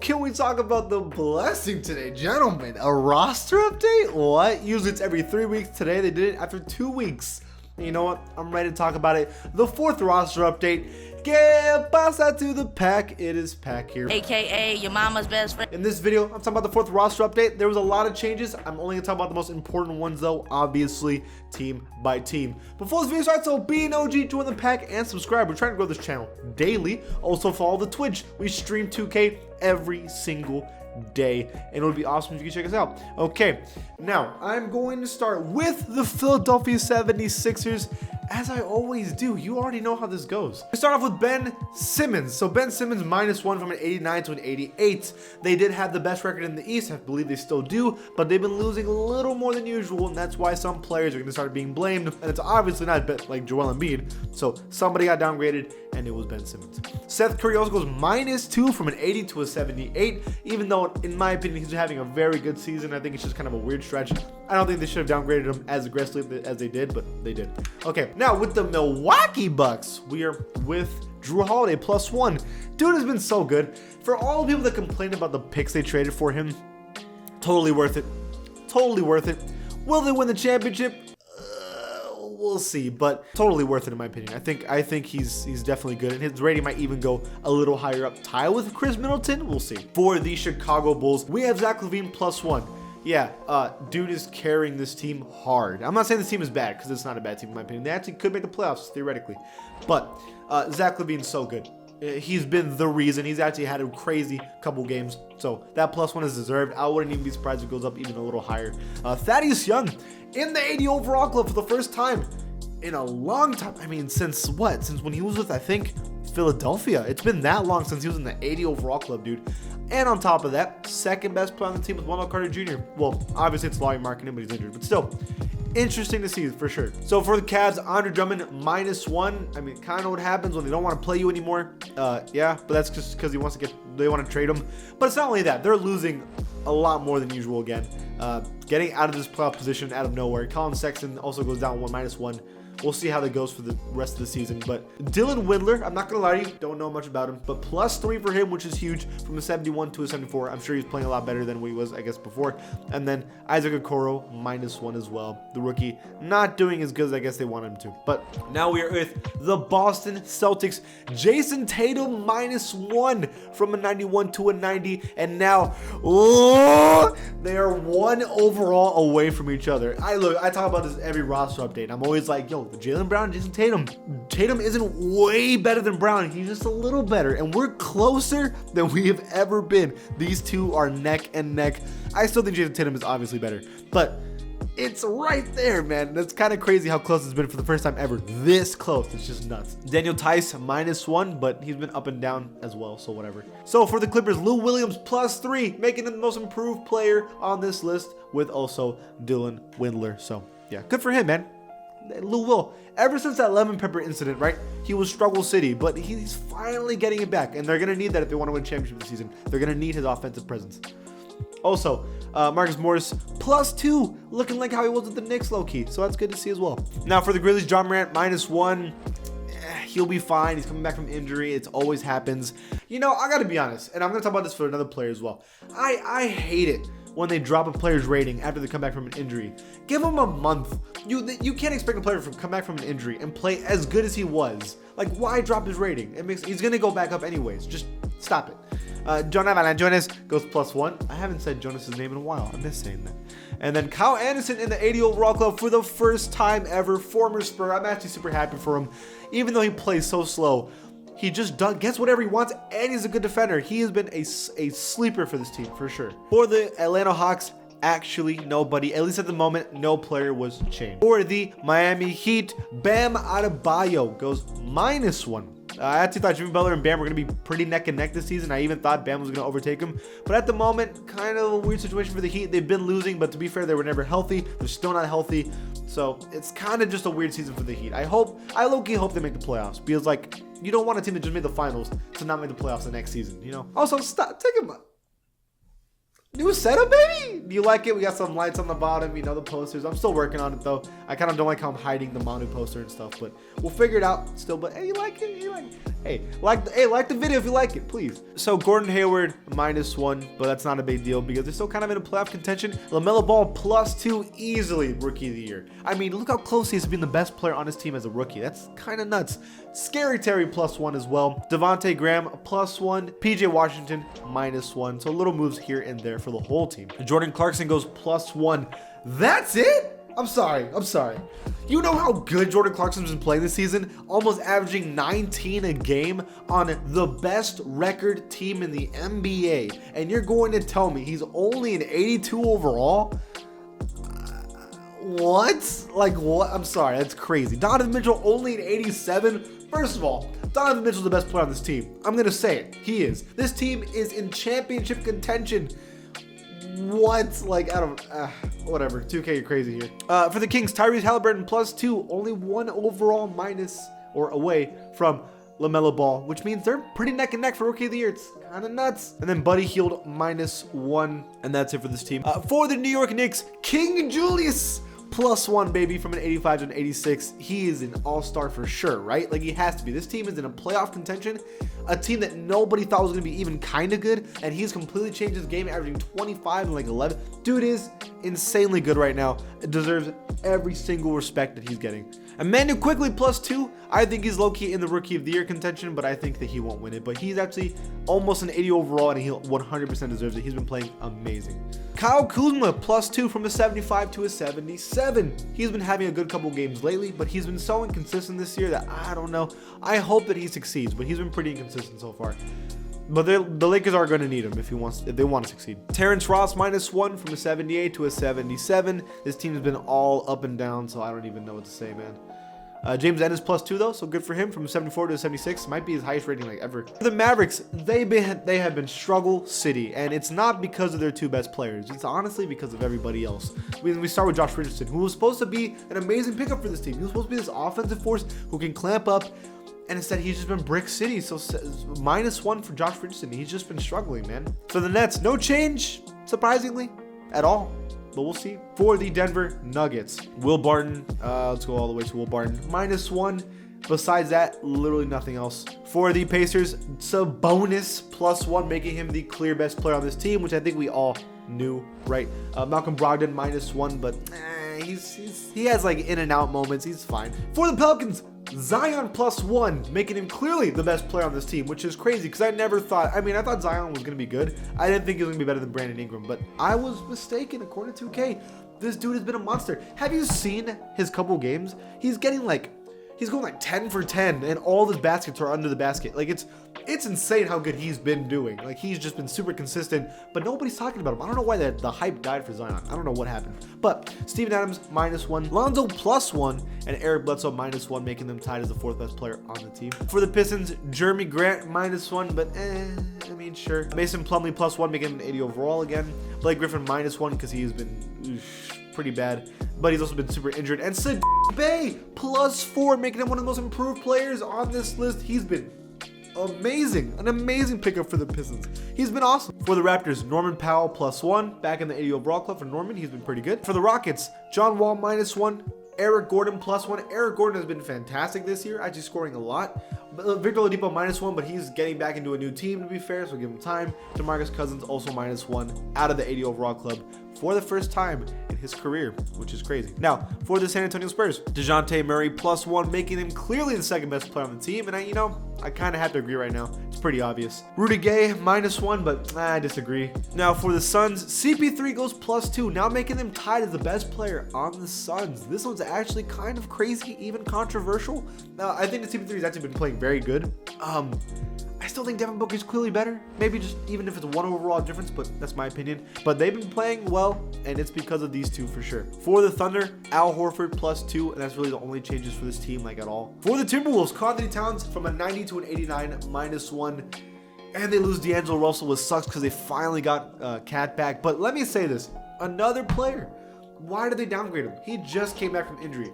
can we talk about the blessing today, gentlemen? A roster update? What? Usually it's every 3 weeks. Today they did it after 2 weeks. You know what? I'm ready to talk about it. The 4th roster update. Que pasa to the pack? It is Pack here. AKA your mama's best friend. In this video, I'm talking about the 4th roster update. There was a lot of changes. I'm only gonna talk about the most important ones though, obviously, team by team. Before this video starts, so be an OG, join the pack, and subscribe. We're trying to grow this channel daily. Also follow the Twitch. We stream 2K every single day, and it would be awesome if you can check us out. Okay, now I'm going to start with the Philadelphia 76ers. As I always do, you already know how this goes. We start off with Ben Simmons. So Ben Simmons -1 from an 89 to an 88. They did have the best record in the East. I believe they still do, but they've been losing a little more than usual, and that's why some players are going to start being blamed. And it's obviously not like Joel Embiid. So somebody got downgraded, and it was Ben Simmons. Seth Curry also goes -2 from an 80 to a 78. Even though, in my opinion, he's having a very good season. I think it's just kind of a weird stretch. I don't think they should have downgraded him as aggressively as they did, but they did. Okay. Now, with the Milwaukee Bucks, we are with Drew Holiday +1. Dude has been so good. For all the people that complain about the picks they traded for him, totally worth it. Totally worth it. Will they win the championship? We'll see, but totally worth it in my opinion. I think he's definitely good, and his rating might even go a little higher up, tie with Chris Middleton. We'll see. For the Chicago Bulls, we have Zach LaVine +1. Yeah, dude is carrying this team hard. I'm not saying this team is bad, because it's not a bad team in my opinion. They actually could make the playoffs, theoretically. But Zach LaVine's so good. He's been the reason. He's actually had a crazy couple games. So that +1 is deserved. I wouldn't even be surprised if it goes up even a little higher. Thaddeus Young in the 80 overall club for the first time in a long time. I mean, since what? Since when he was with, I think, Philadelphia. It's been that long since he was in the 80 overall club, dude. And on top of that, second best player on the team with Wendell Carter Jr. Well, obviously it's Laurie marking him, but he's injured. But still, interesting to see for sure. So for the Cavs, Andre Drummond -1. I mean, kind of what happens when they don't want to play you anymore. Yeah, but that's just because they want to trade him. But it's not only that, they're losing a lot more than usual again. Getting out of this playoff position out of nowhere. Colin Sexton also goes down -1. We'll see how that goes for the rest of the season. But Dylan Windler, I'm not going to lie to you, don't know much about him, but +3 for him, which is huge, from a 71 to a 74. I'm sure he's playing a lot better than what he was, I guess, before. And then Isaac Okoro, -1 as well. The rookie, not doing as good as I guess they want him to. But now we are with the Boston Celtics. Jason Tatum, -1 from a 91 to a 90. And now, they are 1 overall away from each other. I talk about this every roster update. I'm always like, yo, Jaylen Brown, Jason Tatum. Tatum isn't way better than Brown. He's just a little better, and we're closer than we have ever been. These two are neck and neck. I still think Jason Tatum is obviously better, but it's right there, man. That's kind of crazy how close it's been for the first time ever. This close. It's just nuts. Daniel Tice, -1, but he's been up and down as well, so whatever. So for the Clippers, Lou Williams +3, making him the most improved player on this list, with also Dylan Windler. So yeah, good for him, man. Lou Will, ever since that lemon pepper incident, right? He was struggle city, but he's finally getting it back, and they're going to need that if they want to win a championship this season. They're going to need his offensive presence. Also, Marcus Morris +2, looking like how he was with the Knicks low-key, so that's good to see as well. Now for the Grizzlies, John Morant -1. He'll be fine. He's coming back from injury. It always happens. You know, I got to be honest, and I'm going to talk about this for another player as well. I hate it when they drop a player's rating after they come back from an injury. Give him a month. You can't expect a player to come back from an injury and play as good as he was. Like, why drop his rating? He's gonna go back up anyways. Just stop it. Jonathan Jonas goes +1. I haven't said Jonas's name in a while. I miss saying that. And then Kyle Anderson in the 80 overall club for the first time ever. Former Spur. I'm actually super happy for him, even though he plays so slow. He just gets whatever he wants, and he's a good defender. He has been a sleeper for this team, for sure. For the Atlanta Hawks, actually nobody, at least at the moment, no player was changed. For the Miami Heat, Bam Adebayo goes -1. I actually thought Jimmy Butler and Bam were going to be pretty neck and neck this season. I even thought Bam was going to overtake him. But at the moment, kind of a weird situation for the Heat. They've been losing, but to be fair, they were never healthy. They're still not healthy. So it's kind of just a weird season for the Heat. I low-key hope they make the playoffs, because, like, you don't want a team that just made the finals to not make the playoffs the next season, you know? Also, stop. Take him up. New setup, baby. Do you like it? We got some lights on the bottom, you know, the posters. I'm still working on it though. I kind of don't like how I'm hiding the Manu poster and stuff, but we'll figure it out still. But hey, you like it? You like it? Hey, like the video if you like it, please. So Gordon Hayward -1, but that's not a big deal because they're still kind of in a playoff contention. LaMelo Ball +2, easily rookie of the year. I mean, look how close he is to being the best player on his team as a rookie. That's kind of nuts. Scary Terry +1 as well. Devontae Graham +1. PJ Washington -1. So little moves here and there for the whole team. Jordan Clarkson goes +1. That's it? I'm sorry. You know how good Jordan Clarkson's been playing this season? Almost averaging 19 a game on the best record team in the NBA. And you're going to tell me he's only an 82 overall? What? Like what? I'm sorry, that's crazy. Donovan Mitchell only an 87? First of all, Donovan Mitchell's the best player on this team. I'm gonna say it. He is. This team is in championship contention. What? Like, I don't, whatever. 2K, you're crazy here. For the Kings, Tyrese Halliburton +2, only 1 overall minus or away from LaMelo Ball, which means they're pretty neck and neck for Rookie of the Year. It's kind of nuts. And then Buddy Hield -1, and that's it for this team. For the New York Knicks, King Julius +1, baby, from an 85 to an 86. He is an all-star for sure, right? Like, he has to be. This team is in a playoff contention, a team that nobody thought was going to be even kind of good, and he's completely changed his game, averaging 25 and like 11. Dude is insanely good right now. It deserves every single respect that he's getting. Emmanuel Quickly +2. I think he's low-key in the Rookie of the Year contention, but I think that he won't win it. But he's actually almost an 80 overall, and he 100% deserves it. He's been playing amazing. Kyle Kuzma +2 from a 75 to a 77. He's been having a good couple games lately, but he's been so inconsistent this year that I don't know. I hope that he succeeds, but he's been pretty inconsistent so far. But the Lakers are going to need him if they want to succeed. Terence Ross -1 from a 78 to a 77. This team has been all up and down, so I don't even know what to say, man. James Ennis +2 though, so good for him, from a 74 to a 76. Might be his highest rating like ever. The Mavericks, they have been struggle city, and it's not because of their two best players. It's honestly because of everybody else. We start with Josh Richardson, who was supposed to be an amazing pickup for this team. He was supposed to be this offensive force who can clamp up, and instead he's just been brick city. So -1 for Josh Richardson. He's just been struggling, man. For the Nets, no change, surprisingly, at all. But we'll see. For the Denver Nuggets, Will Barton, let's go all the way to Will Barton, -1. Besides that, literally nothing else. For the Pacers, Sabonis +1, making him the clear best player on this team, which I think we all knew, right? Malcolm Brogdon -1, but he has like in and out moments. He's fine. For the Pelicans, Zion +1, making him clearly the best player on this team, which is crazy because I never thought, I thought Zion was going to be good. I didn't think he was going to be better than Brandon Ingram, but I was mistaken according to 2K. This dude has been a monster. Have you seen his couple games? He's going like 10 for 10, and all his baskets are under the basket. Like, it's insane how good he's been doing. Like, he's just been super consistent, but nobody's talking about him. I don't know why the hype died for Zion. I don't know what happened. But Steven Adams -1, Lonzo +1, and Eric Bledsoe -1, making them tied as the 4th best player on the team. For the Pistons, Jeremy Grant -1, but sure. Mason Plumlee +1, making him an 80 overall again. Blake Griffin -1 because he's been pretty bad, but he's also been super injured. And Sid Bay +4, making him one of the most improved players on this list. He's been amazing, an amazing pickup for the Pistons. He's been awesome. For the Raptors, Norman Powell +1, back in the 80 overall club for Norman. He's been pretty good. For the Rockets, John Wall -1, Eric Gordon +1. Eric Gordon has been fantastic this year, actually scoring a lot. Victor Oladipo -1, but he's getting back into a new team, to be fair, so give him time. DeMarcus Cousins also -1, out of the 80 overall club for the first time in his career, which is crazy. Now, for the San Antonio Spurs, DeJounte Murray +1, making him clearly the second best player on the team, and I kind of have to agree right now. It's pretty obvious. Rudy Gay -1, but I disagree. Now, for the Suns, CP3 goes +2, now making them tied as the best player on the Suns. This one's actually kind of crazy, even controversial. Now, I think the CP3 has actually been playing very good. I still think Devin Booker's clearly better. Maybe just even if it's 1 overall difference, but that's my opinion. But they've been playing well, and it's because of these two for sure. For the Thunder, Al Horford +2, and that's really the only changes for this team, like, at all. For the Timberwolves, Karl-Anthony Towns from a 90 to an 89, -1. And they lose D'Angelo Russell, which sucks because they finally got Cat back. But let me say this, another player. Why did they downgrade him? He just came back from injury.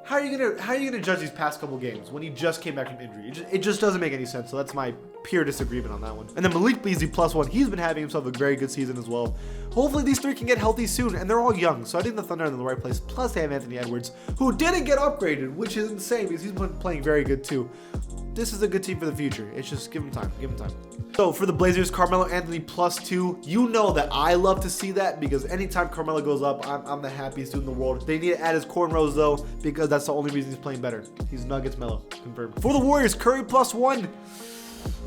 how are you gonna judge these past couple games when he just came back from injury? It just doesn't make any sense. So that's my pure disagreement on that one. And then Malik Beasley +1. He's been having himself a very good season as well. Hopefully these three can get healthy soon, and they're all young. So I think the Thunder are in the right place. Plus they have Anthony Edwards, who didn't get upgraded, which is insane because he's been playing very good too. This is a good team for the future. It's just give him time. Give him time. So for the Blazers, Carmelo Anthony +2. You know that I love to see that because anytime Carmelo goes up, I'm the happiest dude in the world. They need to add his cornrows though because that's the only reason he's playing better. He's Nuggets Melo. Confirmed. For the Warriors, Curry +1.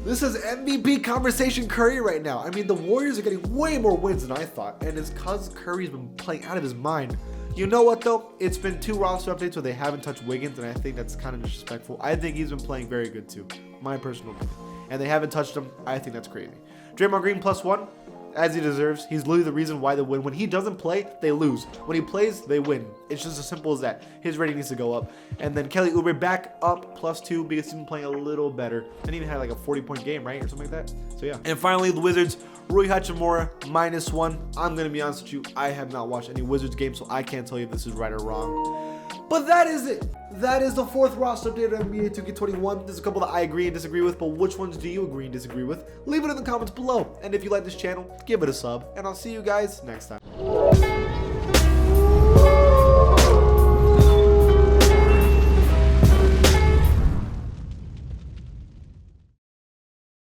This is MVP conversation Curry right now. I mean, the Warriors are getting way more wins than I thought, and it's because Curry's been playing out of his mind. You know what, though? It's been 2 roster updates where they haven't touched Wiggins, and I think that's kind of disrespectful. I think he's been playing very good, too. My personal opinion. And they haven't touched him. I think that's crazy. Draymond Green +1. As he deserves. He's literally the reason why they win. When he doesn't play, they lose. When he plays, they win. It's just as simple as that. His rating needs to go up. And then Kelly Oubre back up +2 because he's been playing a little better. And even had like a 40-point game, right? Or something like that. So yeah. And finally, the Wizards, Rui Hachimura -1. I'm going to be honest with you. I have not watched any Wizards games, so I can't tell you if this is right or wrong. But that is it. That is the 4th roster update of NBA 2K21. There's a couple that I agree and disagree with, but which ones do you agree and disagree with? Leave it in the comments below. And if you like this channel, give it a sub. And I'll see you guys next time.